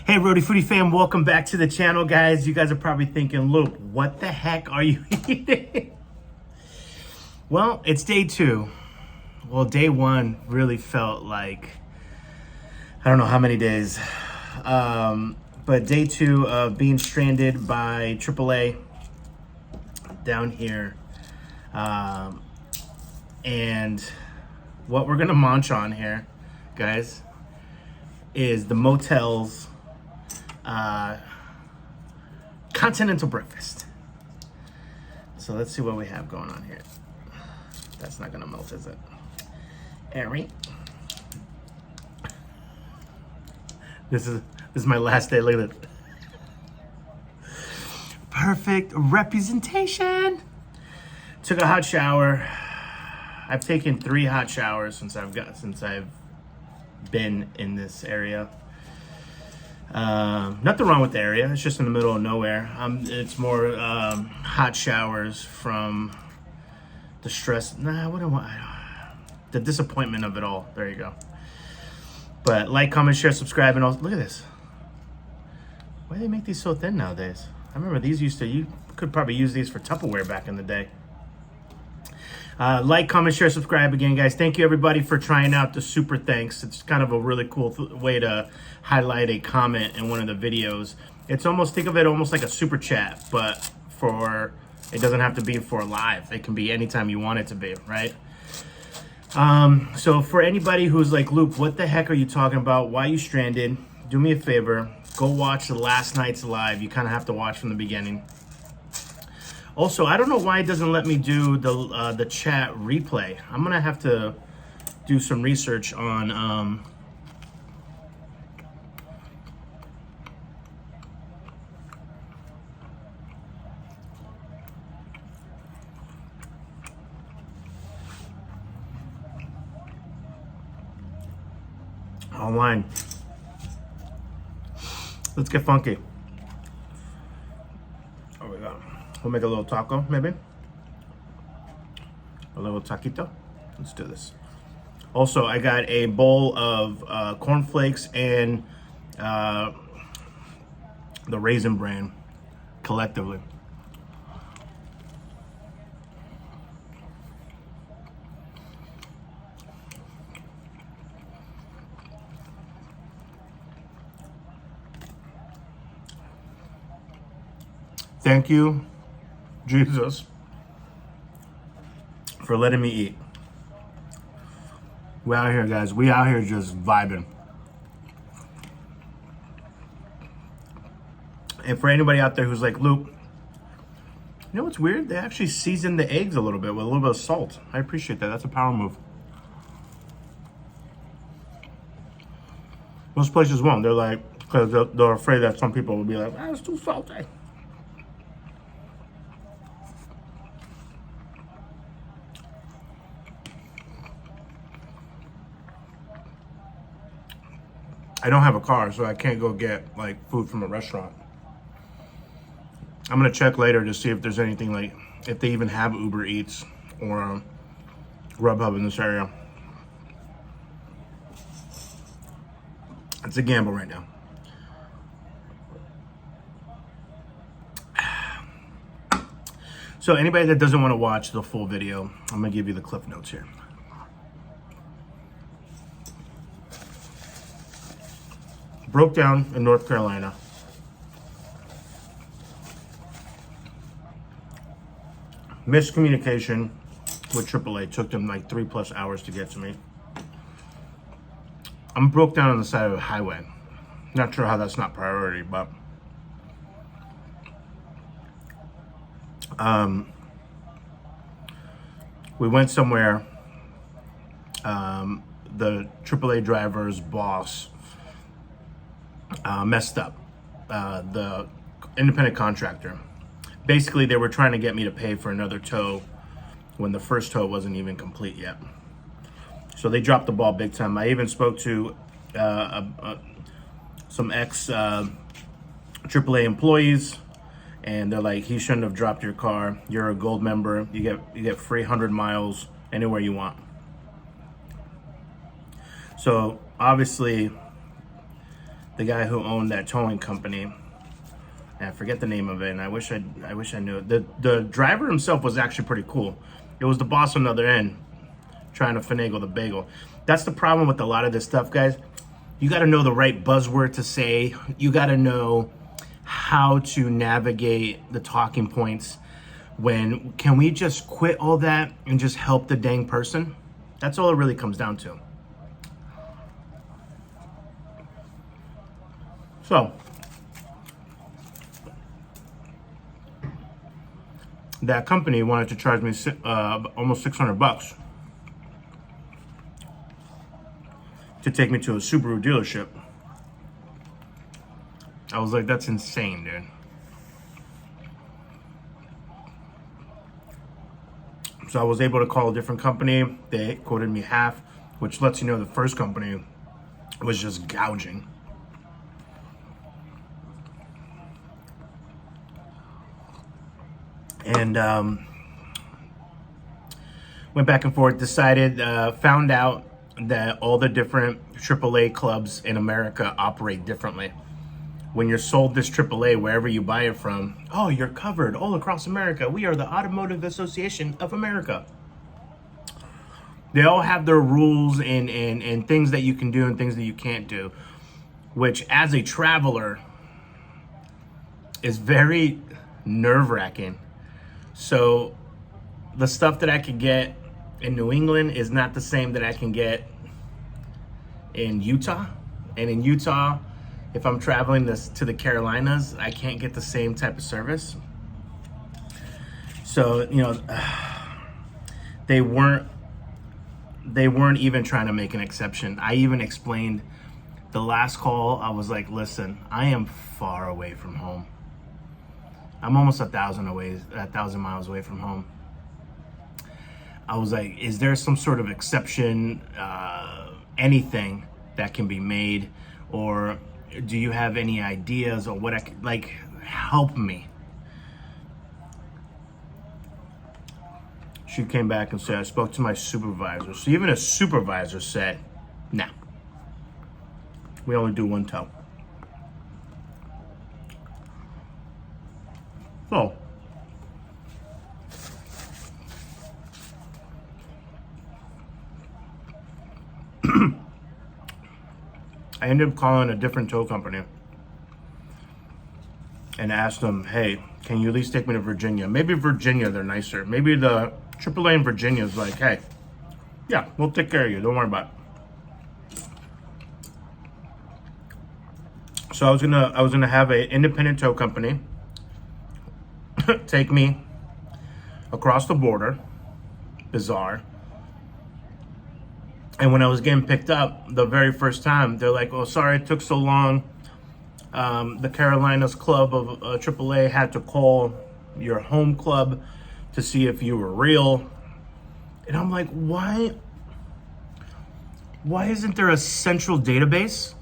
Hey, rhodyfoody fam, welcome back to the channel, guys. You guys are probably thinking, Luke, what the heck are you eating? Well, it's day two. Well, day one really felt like, I don't know how many days. But day two of being stranded by AAA down here. And what we're gonna munch on here, guys, is the Motel's continental breakfast. So let's see what we have going on here. That's not gonna melt, is it? Alright. This is my last day. Look at it. Perfect representation. Took a hot shower. I've taken 3 hot showers since I've been in this area. Nothing wrong with the area. It's just in the middle of nowhere. It's more hot showers from the stress. The disappointment of it all. There you go. But like, comment, share, subscribe, and all. Look at this. Why do they make these so thin nowadays? I remember these you could probably use these for Tupperware back in the day. Like, comment, share, subscribe again, guys. Thank you, everybody, for trying out the super thanks. It's kind of a really cool way to highlight a comment in one of the videos. It's almost, think of it almost like a super chat, but it doesn't have to be for live. It can be anytime you want it to be, right? So for anybody who's like, Luke, what the heck are you talking about? Why are you stranded? Do me a favor. Go watch the last night's live. You kind of have to watch from the beginning. Also, I don't know why it doesn't let me do the chat replay. I'm gonna have to do some research on online. Let's get funky. Oh, we go. We'll make a little taco, maybe. A little taquito. Let's do this. Also, I got a bowl of cornflakes and the Raisin Bran collectively. Thank you, Jesus, for letting me eat. We out here, guys. We out here just vibing. And for anybody out there who's like, Luke, you know what's weird? They actually season the eggs a little bit with a little bit of salt. I appreciate that. That's a power move. Most places won't. They're like, because they're afraid that some people will be like, it's too salty. I don't have a car, so I can't go get like food from a restaurant. I'm gonna check later to see if there's anything like, if they even have Uber Eats or Grubhub in this area. It's a gamble right now. So anybody that doesn't want to watch the full video, I'm gonna give you the cliff notes here. Broke down in North Carolina. Miscommunication with AAA. Took them like 3+ hours to get to me. I'm broke down on the side of the highway. Not sure how that's not priority, but we went somewhere. The AAA driver's boss messed up. The independent contractor. Basically, they were trying to get me to pay for another tow when the first tow wasn't even complete yet. So they dropped the ball big time. I even spoke to some ex AAA employees, and they're like, he shouldn't have dropped your car. You're a gold member. You get free 100 miles anywhere you want. So obviously the guy who owned that towing company, and I forget the name of it, and I wish I knew it. The driver himself was actually pretty cool. It was the boss on the other end trying to finagle the bagel. That's the problem with a lot of this stuff, guys. You got to know the right buzzword to say. You got to know how to navigate the talking points. When can we just quit all that and just help the dang person? That's all it really comes down to. So that company wanted to charge me almost $600 to take me to a Subaru dealership. I was like, that's insane, dude. So I was able to call a different company. They quoted me half, which lets you know the first company was just gouging. And went back and forth, decided, found out that all the different AAA clubs in America operate differently. When you're sold this AAA, wherever you buy it from, oh, you're covered all across America. We are the Automotive Association of America. They all have their rules and things that you can do and things that you can't do, which as a traveler is very nerve-wracking. So the stuff that I could get in New England is not the same that I can get in Utah. And in Utah, if I'm traveling to the Carolinas, I can't get the same type of service. So, you know, they weren't even trying to make an exception. I even explained the last call. I was like, listen, I am far away from home. I'm almost 1,000 miles away from home. I was like, is there some sort of exception, anything that can be made? Or do you have any ideas or what I could, like, help me? She came back and said, I spoke to my supervisor. So even a supervisor said, nah, we only do one tow. So, I ended up calling a different tow company and asked them, hey, can you at least take me to Virginia? Maybe Virginia, they're nicer. Maybe the AAA in Virginia is like, hey, yeah, we'll take care of you. Don't worry about it. So I was gonna have an independent tow company take me across the border. Bizarre. And when I was getting picked up the very first time, they're like, oh, sorry it took so long. The Carolinas club of AAA had to call your home club to see if you were real. And I'm like, why isn't there a central database?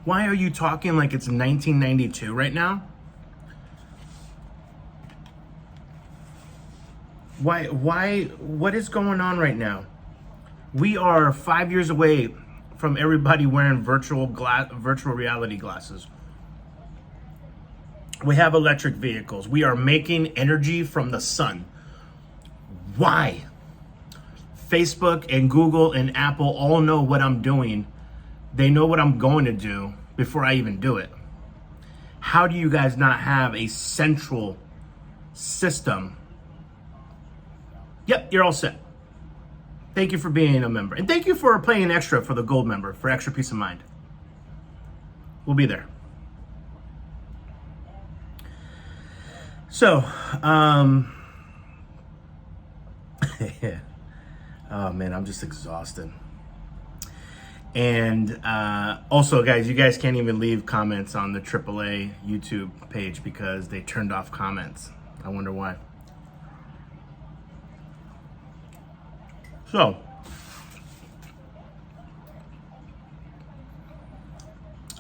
Why are you talking like it's 1992 right now? What is going on right now? We are 5 years away from everybody wearing virtual reality glasses. We have electric vehicles. We are making energy from the sun. Why? Facebook and Google and Apple all know what I'm doing. They know what I'm going to do before I even do it. How do you guys not have a central system? Yep, you're all set. Thank you for being a member. And thank you for paying extra for the gold member for extra peace of mind. We'll be there. So, oh man, I'm just exhausted. And also, guys, you guys can't even leave comments on the AAA YouTube page because they turned off comments. I wonder why. So,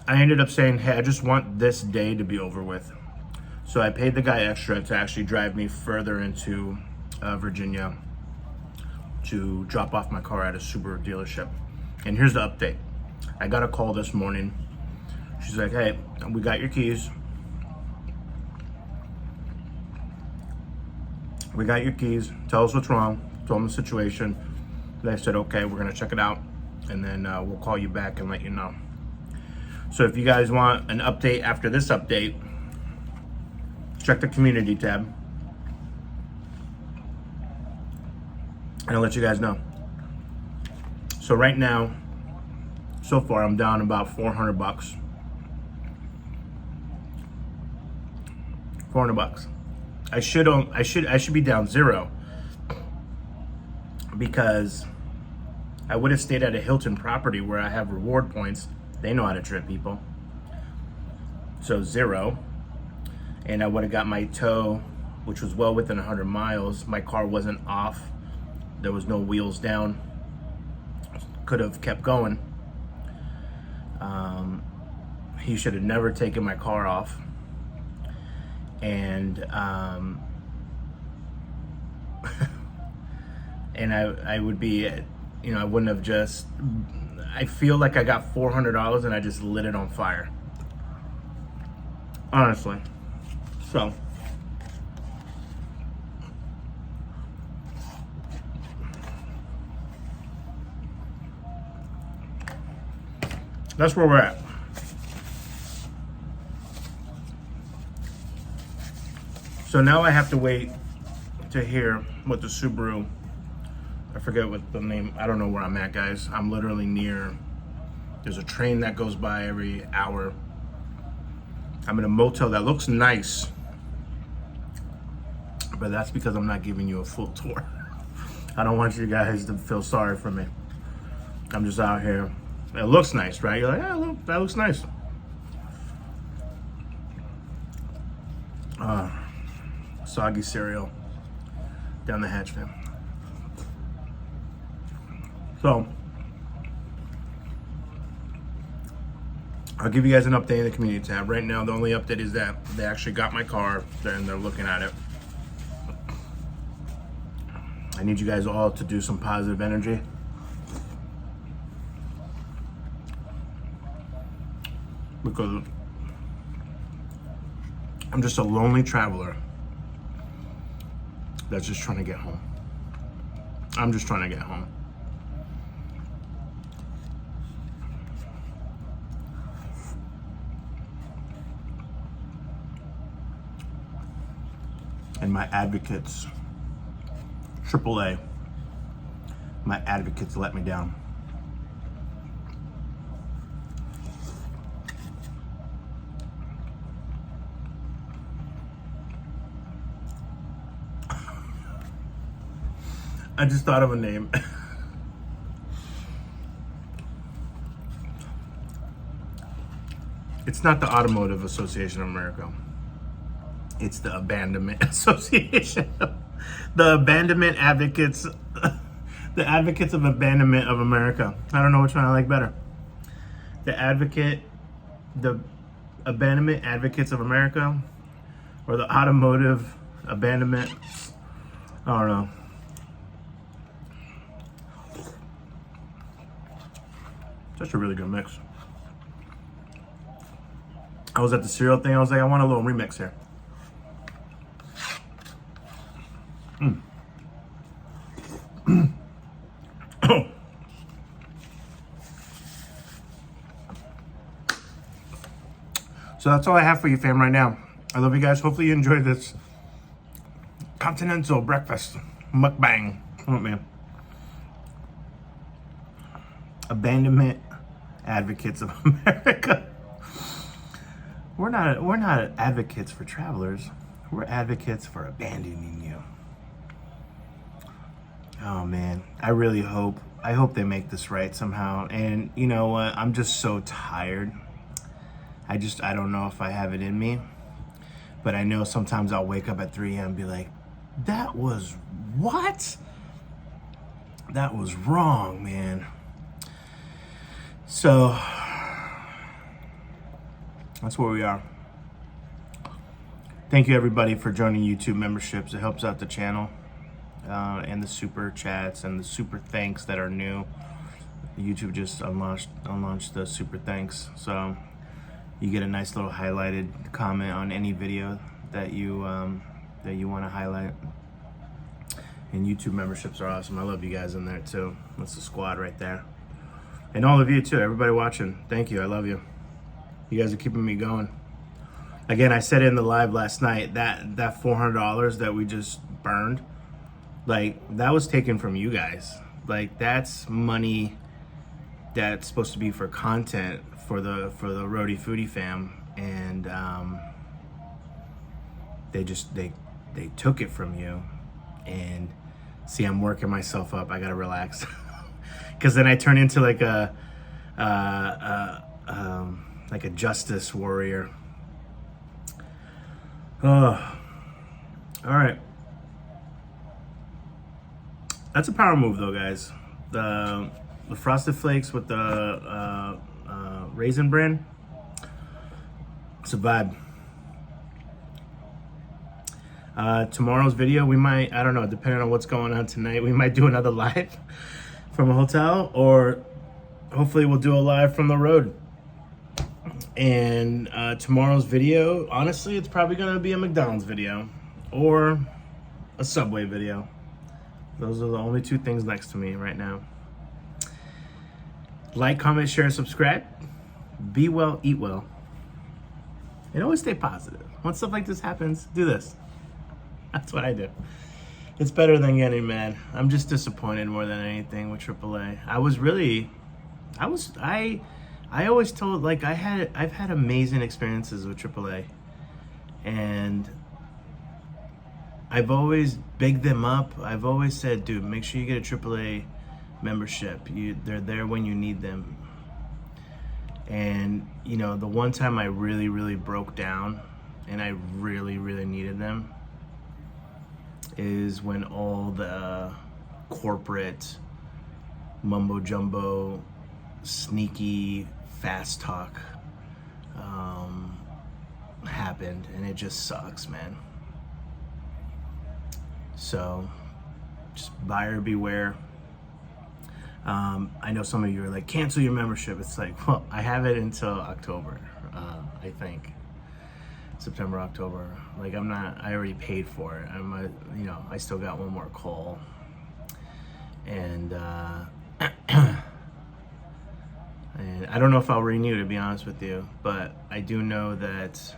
I ended up saying, hey, I just want this day to be over with. So I paid the guy extra to actually drive me further into Virginia to drop off my car at a Subaru dealership. And here's the update. I got a call this morning. She's like, hey, we got your keys. We got your keys. Tell us what's wrong. Told them the situation. They said, okay, we're gonna check it out, and then we'll call you back and let you know. So if you guys want an update after this update, check the community tab, and I'll let you guys know. So right now, so far, I'm down about 400 bucks. 400 bucks. I should be down zero, because I would have stayed at a Hilton property where I have reward points. They know how to trip people. So zero. And I would have got my tow, which was well within 100 miles. My car wasn't off. There was no wheels down. Could have kept going. He should have never taken my car off. And and I would be, you know, I wouldn't have just, I feel like I got $400 and I just lit it on fire. Honestly. So. That's where we're at. So now I have to wait to hear what the Subaru, I forget what the name, I don't know where I'm at, guys. I'm literally near, there's a train that goes by every hour. I'm in a motel that looks nice, but that's because I'm not giving you a full tour. I don't want you guys to feel sorry for me. I'm just out here. It looks nice, right? You're like, yeah, look, that looks nice. Soggy cereal down the hatch, fam. So, I'll give you guys an update in the community tab. Right now, the only update is that they actually got my car and they're looking at it. I need you guys all to do some positive energy. Because I'm just a lonely traveler that's just trying to get home. I'm just trying to get home. And my advocates, AAA, my advocates let me down. I just thought of a name. It's not the Automotive Association of America. It's the Abandonment Association. The Abandonment Advocates, the Advocates of Abandonment of America. I don't know which one I like better. The Abandonment Advocates of America, or the Automotive Abandonment. I don't know. Such a really good mix. I was at the cereal thing. I was like, I want a little remix here. So that's all I have for you, fam, right now. I love you guys. Hopefully you enjoyed this continental breakfast mukbang. Come on, man. Abandonment Advocates of America. We're not advocates for travelers. We're advocates for abandoning you. Oh man, I hope they make this right somehow. And you know what? I'm just so tired. I don't know if I have it in me, but I know sometimes I'll wake up at 3 a.m. and be like, that was what? That was wrong, man. So that's where we are. Thank you everybody for joining YouTube memberships. It helps out the channel, and the super chats and the super thanks that are new. YouTube just unlaunched the super thanks. So you get a nice little highlighted comment on any video that you want to highlight. And YouTube memberships are awesome. I love you guys in there too. That's the squad right there. And all of you too, everybody watching. Thank you, I love you. You guys are keeping me going. Again, I said in the live last night that $400 that we just burned, like that was taken from you guys. Like that's money that's supposed to be for content for the rhodyfoody fam, and they took it from you. And see, I'm working myself up. I gotta relax, because then I turn into like a justice warrior. Oh, all right. That's a power move, though, guys. The Frosted Flakes with the Raisin Bran. It's a vibe. Tomorrow's video, we might, I don't know, depending on what's going on tonight, we might do another live from a hotel, or hopefully we'll do a live from the road. And tomorrow's video, honestly, it's probably going to be a McDonald's video or a Subway video. Those are the only two things next to me right now. Like, comment, share, and subscribe. Be well, eat well. And always stay positive. When stuff like this happens, do this. That's what I do. It's better than getting mad. I'm just disappointed more than anything with AAA. I always told, like, I've had amazing experiences with AAA, and I've always bigged them up. I've always said, dude, make sure you get a AAA membership. They're there when you need them. And, you know, the one time I really, really broke down and I really, really needed them is when all the corporate mumbo jumbo, sneaky fast talk happened, and it just sucks, man. So just buyer beware. I know some of you are like, cancel your membership. It's like, well, I have it until October, I think. September, October. Like, I already paid for it. I still got one more call. And and I don't know if I'll renew, to be honest with you, but I do know that,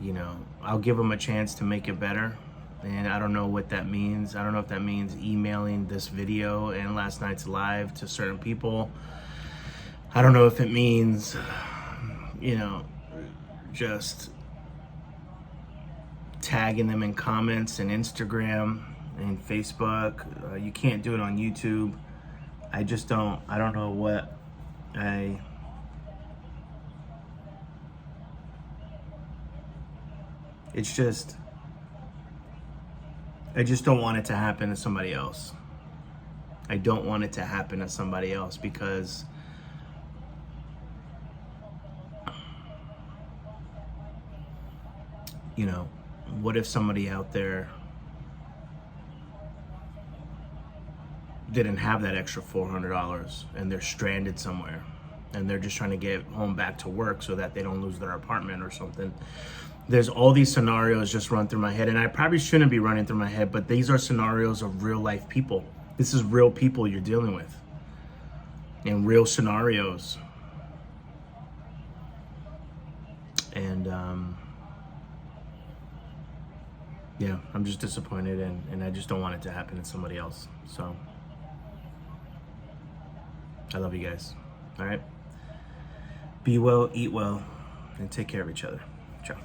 you know, I'll give them a chance to make it better. And I don't know what that means. I don't know if that means emailing this video and last night's live to certain people. I don't know if it means, you know, just tagging them in comments and Instagram and Facebook. You can't do it on YouTube. I don't know what I just don't want it to happen to somebody else. I don't want it to happen to somebody else, because you know, what if somebody out there didn't have that extra $400 and they're stranded somewhere and they're just trying to get home back to work so that they don't lose their apartment or something? There's all these scenarios just run through my head, and I probably shouldn't be running through my head, but these are scenarios of real life people. This is real people you're dealing with in real scenarios. And yeah, I'm just disappointed, and I just don't want it to happen to somebody else. So I love you guys. All right. Be well, eat well, and take care of each other. Ciao.